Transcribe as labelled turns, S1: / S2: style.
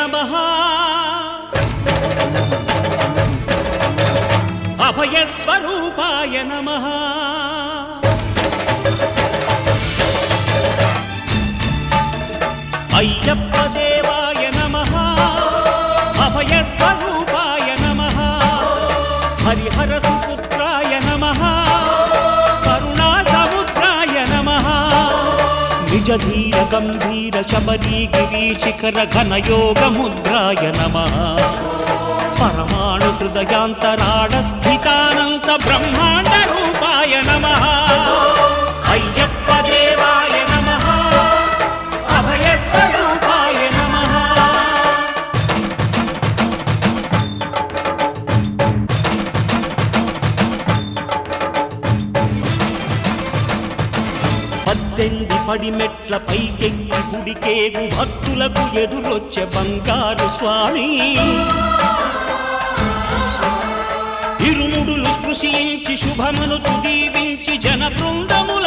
S1: నమః అభయస్వరూపాయ నమః అయ్యప్ప దేవాయ నమః అభయస్వరూపాయ నమః హరిహర సుపుత్రాయ నమః కరుణా సముద్రాయ నమః నిజ ధీర గంభీర శబరీ గిరీశిఖర ఘనయోగ ముద్రాయ నమః పరమాణు హృదయాంతరాడ స్థితానంత బ్రహ్మాండ రూపాయ నమః అయ్యప్ప దేవాయ నమః అభయస్వరూపాయ నమః పద్దెనిమిది పడిమెట్ల పైకెక్కి గుడికేగు భక్తులకు ఎదురొచ్చే బంగారు స్వామి ఇరుముడులు స్పృశించి శుభమును దీవించి జన బృందముల